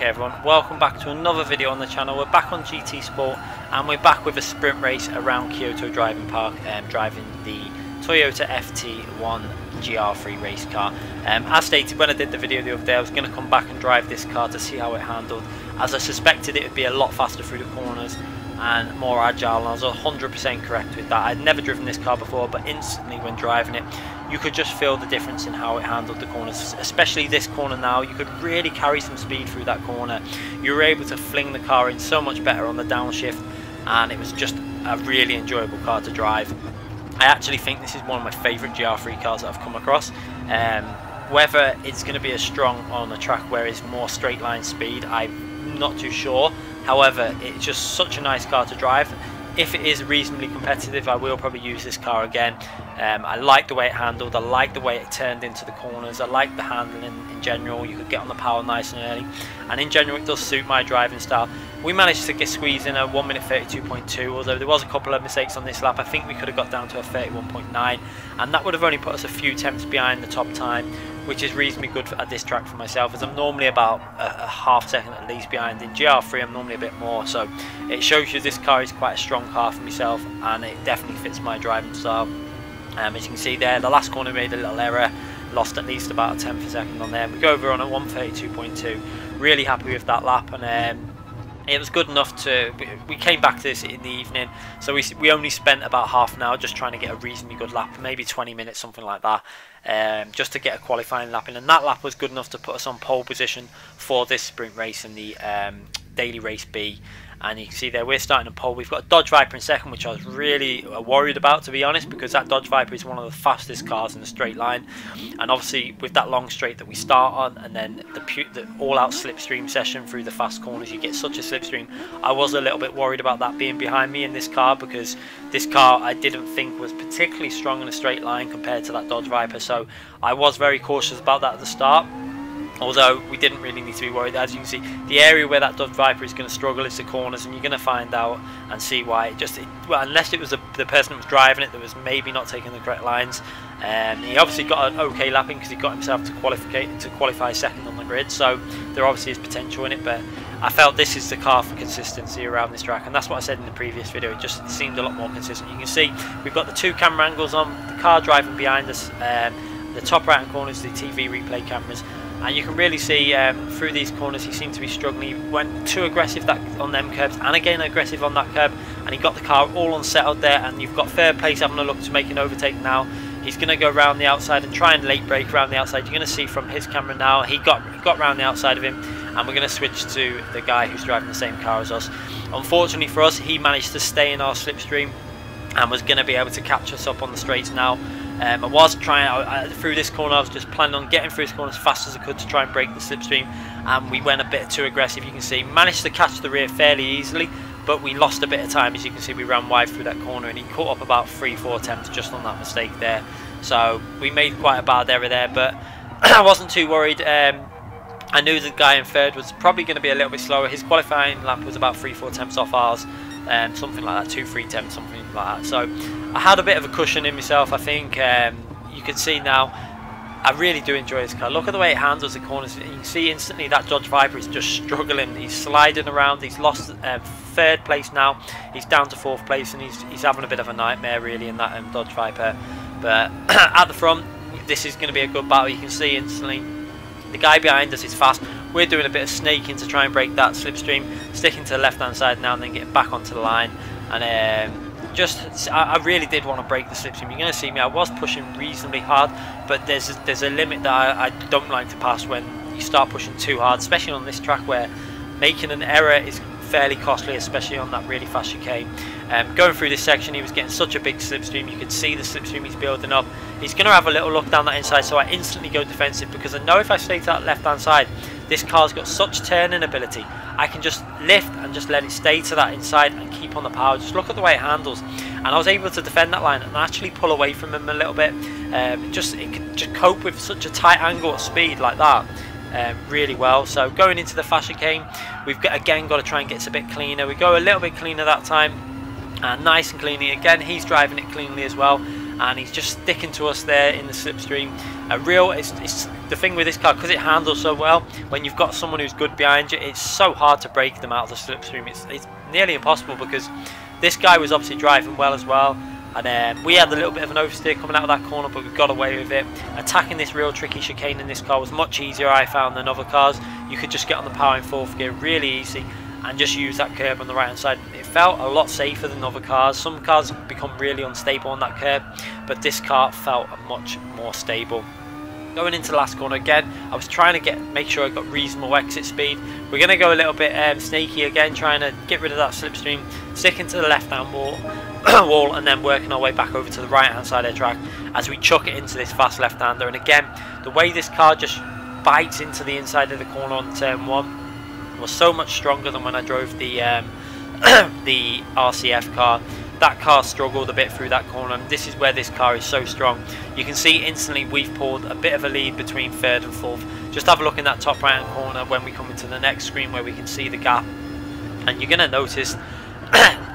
Okay everyone, welcome back to another video on the channel. We're back on GT Sport and we're back with a sprint race around Kyoto driving park, driving the Toyota FT-1 GR.3 race car. As stated when I did the video the other day, I was going to come back and drive this car to see how it handled, as I suspected it would be a lot faster through the corners and more agile, and I was 100% correct with that. I'd never driven this car before, but instantly when driving it you could just feel the difference in how it handled the corners, especially this corner now. You could really carry some speed through that corner. You were able to fling the car in so much better on the downshift, and it was just a really enjoyable car to drive. I actually think this is one of my favourite GR3 cars that I've come across. Whether it's going to be as strong on a track where it's more straight line speed, I'm not too sure. However, it's just such a nice car to drive. If it is reasonably competitive, I will probably use this car again. I like the way it handled, I like the way it turned into the corners, I like the handling in general. You could get on the power nice and early, and in general it does suit my driving style. We managed to get squeezed in a 1 minute 32.2, although there was a couple of mistakes on this lap. I think we could have got down to a 31.9, and that would have only put us a few tenths behind the top time, which is reasonably good at this track for myself, as I'm normally about a half second at least behind. In GR3 I'm normally a bit more, so it shows you this car is quite a strong car for myself, and it definitely fits my driving style. As you can see there, the last corner made a little error, lost at least about a tenth of a second on there. We go over on a 132.2, really happy with that lap, and it was good enough to, we came back to this in the evening, so we only spent about half an hour just trying to get a reasonably good lap, maybe 20 minutes, something like that, just to get a qualifying lap in, and that lap was good enough to put us on pole position for this sprint race in the daily race B. And you can see there we're starting a pole. We've got a Dodge Viper in second, which I was really worried about, to be honest, because that Dodge Viper is one of the fastest cars in the straight line, and obviously with that long straight that we start on, and then the all-out slipstream session through the fast corners, you get such a slipstream. I was a little bit worried about that being behind me in this car, because this car I didn't think was particularly strong in a straight line compared to that Dodge Viper, so I was very cautious about that at the start. Although we didn't really need to be worried. As you can see, the area where that Dodge Viper is going to struggle is the corners, and you're going to find out and see why. Well, unless it was the person that was driving it that was maybe not taking the correct lines. He obviously got an okay lapping because he got himself to qualify second on the grid, so there obviously is potential in it. But I felt this is the car for consistency around this track, and that's what I said in the previous video. It just seemed a lot more consistent. You can see we've got the two camera angles on, the car driving behind us, the top right hand corner is the TV replay cameras. And you can really see through these corners he seemed to be struggling. He went too aggressive on them curbs, and again aggressive on that curb, and he got the car all unsettled there. And you've got third place having a look to make an overtake now. He's going to go round the outside and try and late brake around the outside. You're going to see from his camera now he got round the outside of him, and we're going to switch to the guy who's driving the same car as us. Unfortunately for us, he managed to stay in our slipstream and was going to be able to catch us up on the straights now. I was trying through this corner. I was just planning on getting through this corner as fast as I could to try and break the slipstream, and we went a bit too aggressive. You can see managed to catch the rear fairly easily, but we lost a bit of time. As you can see, we ran wide through that corner, and he caught up about 3-4 attempts just on that mistake there. So we made quite a bad error there, but I wasn't too worried. I knew the guy in third was probably going to be a little bit slower. His qualifying lap was about 3-4 attempts off ours, something like that, 2-3 attempts, something like that. So I had a bit of a cushion in myself, I think. You can see now I really do enjoy this car. Look at the way it handles the corners. You can see instantly that Dodge Viper is just struggling. He's sliding around. He's lost third place now. He's down to fourth place, and he's having a bit of a nightmare really in that Dodge Viper. But at the front, this is going to be a good battle. You can see instantly the guy behind us is fast. We're doing a bit of snaking to try and break that slipstream, sticking to the left hand side now and then getting back onto the line. And I really did want to break the slipstream. You're going to see me, I was pushing reasonably hard, but there's a limit that I don't like to pass when you start pushing too hard, especially on this track where making an error is fairly costly, especially on that really fast chicane. Going through this section, he was getting such a big slipstream. You could see the slipstream he's building up. He's going to have a little look down that inside, so I instantly go defensive, because I know if I stay to that left hand side, this car's got such turning ability. I can just lift and just let it stay to that inside and keep on the power. Just look at the way it handles, and I was able to defend that line and actually pull away from him a little bit. It could just cope with such a tight angle at speed like that really well. So going into the fast chicane, we've again got to try and get it a bit cleaner. We go a little bit cleaner that time, and nice and cleanly again. He's driving it cleanly as well, and he's just sticking to us there in the slipstream. It's the thing with this car, because it handles so well, when you've got someone who's good behind you, it's so hard to break them out of the slipstream. It's nearly impossible, because this guy was obviously driving well as well, and we had a little bit of an oversteer coming out of that corner, but we got away with it. Attacking this real tricky chicane in this car was much easier, I found, than other cars. You could just get on the power in fourth gear really easy and just use that curb on the right hand side. It felt a lot safer than other cars. Some cars become really unstable on that curb, but this car felt much more stable. Going into the last corner again, I was trying to make sure I got reasonable exit speed. We're going to go a little bit snaky again, trying to get rid of that slipstream, sticking to the left hand wall, and then working our way back over to the right hand side of the track as we chuck it into this fast left hander. And again, the way this car just bites into the inside of the corner on turn 1 was so much stronger than when I drove the the RCF car. That car struggled a bit through that corner, and this is where this car is so strong. You can see instantly we've pulled a bit of a lead between third and fourth. Just have a look in that top right hand corner when we come into the next screen where we can see the gap, and you're going to notice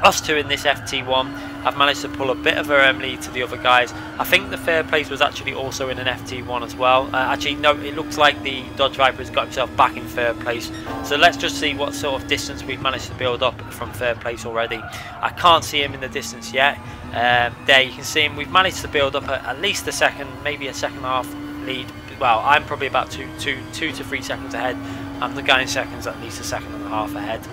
us two in this FT1 have managed to pull a bit of a lead to the other guys. I think the third place was actually also in an FT1 as well. Actually no, it looks like the Dodge Viper has got himself back in third place. So let's just see what sort of distance we've managed to build up from third place already. I can't see him in the distance yet. There you can see him. We've managed to build up at least a second, maybe a second half lead. Well, I'm probably about 2 to 3 seconds ahead. I'm the guy in seconds at least a second and a half ahead.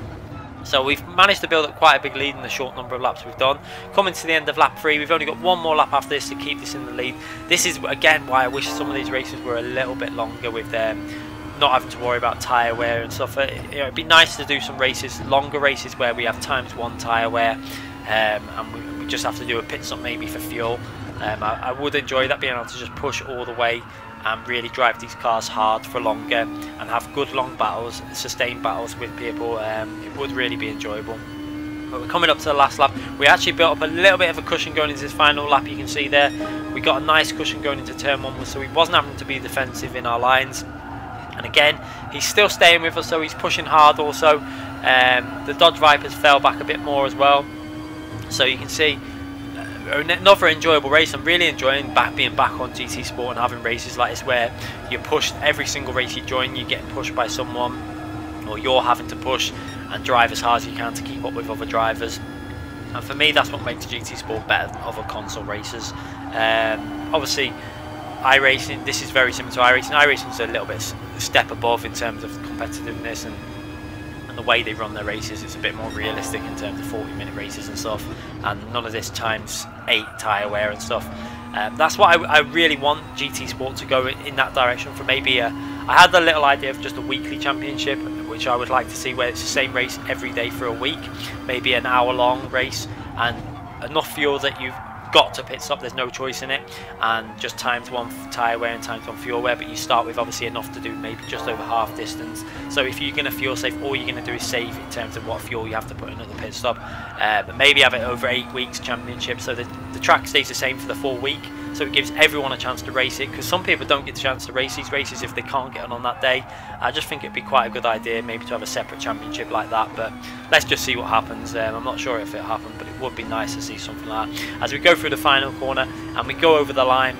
So we've managed to build up quite a big lead in the short number of laps we've done. Coming to the end of lap 3, we've only got one more lap after this to keep this in the lead. This is again why I wish some of these races were a little bit longer, with not having to worry about tyre wear and stuff. It'd be nice to do some races, longer races, where we have ×1 tyre wear, and we just have to do a pit stop maybe for fuel. I would enjoy that, being able to just push all the way and really drive these cars hard for longer and have good long battles, sustained battles with people. It would really be enjoyable. But we're coming up to the last lap. We actually built up a little bit of a cushion going into this final lap. You can see there we got a nice cushion going into turn 1, so he wasn't having to be defensive in our lines. And again, he's still staying with us, so he's pushing hard also. The Dodge Vipers fell back a bit more as well, so you can see another enjoyable race. I'm really enjoying being back on GT Sport and having races like this where you're pushed every single race you join. You're getting pushed by someone, or you're having to push and drive as hard as you can to keep up with other drivers. And for me, that's what makes GT Sport better than other console races. Obviously, iRacing, this is very similar to iRacing. iRacing is a little bit a step above in terms of competitiveness and the way they run their races. It's a bit more realistic in terms of 40-minute races and stuff, and none of this ×8 tyre wear and stuff. That's what I really want GT Sport to go in that direction for. Maybe I had a little idea of just a weekly championship, which I would like to see, where it's the same race every day for a week, maybe an hour-long race, and enough fuel that you've got to pit stop, there's no choice in it, and just ×1 tyre wear and ×1 fuel wear, but you start with obviously enough to do maybe just over half distance. So if you're going to fuel save, all you're going to do is save in terms of what fuel you have to put in at the pit stop. But maybe have it over 8 weeks championship, so the track stays the same for the full week, so it gives everyone a chance to race it, because some people don't get the chance to race these races if they can't get on that day. I just think it'd be quite a good idea maybe to have a separate championship like that, but let's just see what happens. I'm not sure if it'll happen, but it would be nice to see something like that. As we go through the final corner and we go over the line,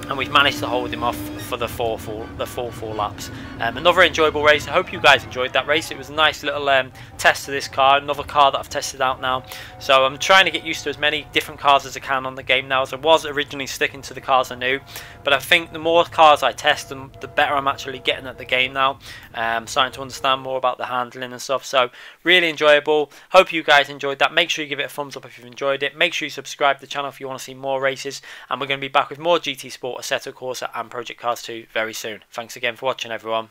and we've managed to hold him off for the full 4 laps. Another enjoyable race. I hope you guys enjoyed that race. It was a nice little test of this car, another car that I've tested out now. So I'm trying to get used to as many different cars as I can on the game now, as I was originally sticking to the cars I knew. But I think the more cars I test, the better I'm actually getting at the game now. I'm starting to understand more about the handling and stuff. So really enjoyable. Hope you guys enjoyed that. Make sure you give it a thumbs up if you've enjoyed it. Make sure you subscribe to the channel if you want to see more races. And we're going to be back with more GT Sport, Assetto Corsa and Project Cars 2 very soon. Thanks again for watching, everyone.